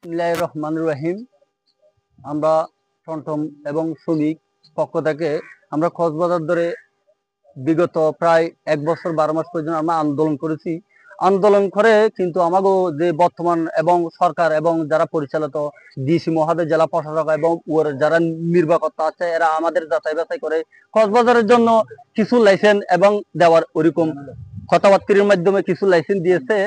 বিসমিল্লাহির রহমানির রহিম। আমরা টমটম এবং শ্রমিক পক্ষ থেকে আমরা কক্সবাজার ধরে বিগত প্রায় 1 বছর 12 মাস পর্যন্ত আমরা আন্দোলন করেছি। আন্দোলন করে কিন্তু আমাগো যে বর্তমান এবং সরকার এবং যারা পরিচালিত ডিসি মহোদয়, জেলা প্রশাসক এবং ওর যারা নির্বাহকর্তা আছে, এরা আমাদের যাচাই বাছাই করে কক্সবাজারের জন্য কিছু লাইসেন্স এবং দেওয়ার ওরকম কথাবার্তার মাধ্যমে কিছু লাইসেন্স দিয়েছে।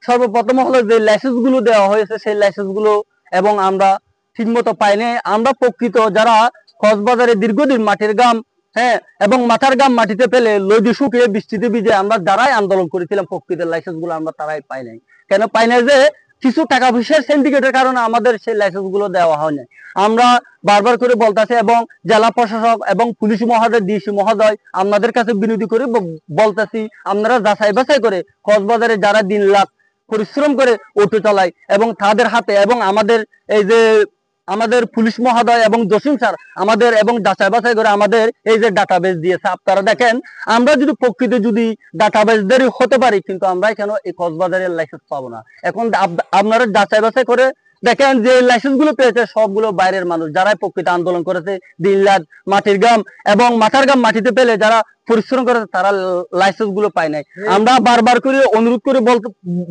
সর্বপ্রথম হলো যে লাইসেন্স গুলো দেওয়া হয়েছে, সেই লাইসেন্স গুলো এবং আমরা ঠিকমতো পাইনি। আমরা প্রকৃত যারা কক্সবাজারে দীর্ঘদিন মাটির গাম, হ্যাঁ, এবং মাথার গাম মাটিতে ফেলে নদী শুকিয়ে বৃষ্টিতে ভিজে আমরা যারাই আন্দোলন করেছিলাম, প্রকৃত লাইসেন্স গুলো আমরা তারাই পাই নাই। কেন পাই নাই? যে কিছু টাকা পয়সার সিন্ডিকেটের কারণে আমাদের সেই লাইসেন্স গুলো দেওয়া হয় না। আমরা বারবার করে বলতেছি এবং জেলা প্রশাসক এবং পুলিশ মহোদয়, ডিসি মহোদয় আপনাদের কাছে বিনতি করে বলতেছি, আপনারা যাচাই বাছাই করে কক্সবাজারে যারা দিন রাত পরিশ্রম করে অটো চালায় এবং তাদের হাতে এবং আমাদের এই যে আমাদের পুলিশ মহোদয় এবং জসিম স্যার আমাদের এবং যাচাই বাছাই করে আমাদের এই যে ডাটাবেস দিয়েছে, আপনারা দেখেন আমরা যদি প্রকৃতি যদি ডাটাবেসদেরই হতে পারি, কিন্তু আমরা কেন এই কক্সবাজারের লাইসেন্স পাবো না? এখন আপনারা যাচাই বাছাই করে দেখেন যে লাইসেন্স গুলো পেয়েছে সবগুলো বাইরের মানুষ, যারাই প্রকৃত আন্দোলন করেছে দিন রাত মাটির গাম এবং মাথার গাম মাটিতে পেলে যারা পরিশ্রম করেছে, তারা লাইসেন্স গুলো পায় নাই। আমরা বারবার করে অনুরোধ করে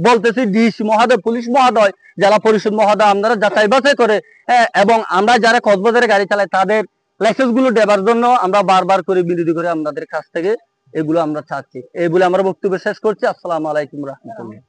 বলতেছি ডিসি মহোদয়, পুলিশ মহোদয়, জেলা পরিষদ মহোদয়, আপনারা যাচাই বাছাই করে এবং আমরা যারা কক্সবাজারে গাড়ি চালাই তাদের লাইসেন্স গুলো দেবার জন্য আমরা বারবার করে বিনতি করে আপনাদের কাছ থেকে এগুলো আমরা চাচ্ছি। এই বলে আমরা বক্তব্য শেষ করছি। আসসালামু আলাইকুম রহমতুল্লাহ।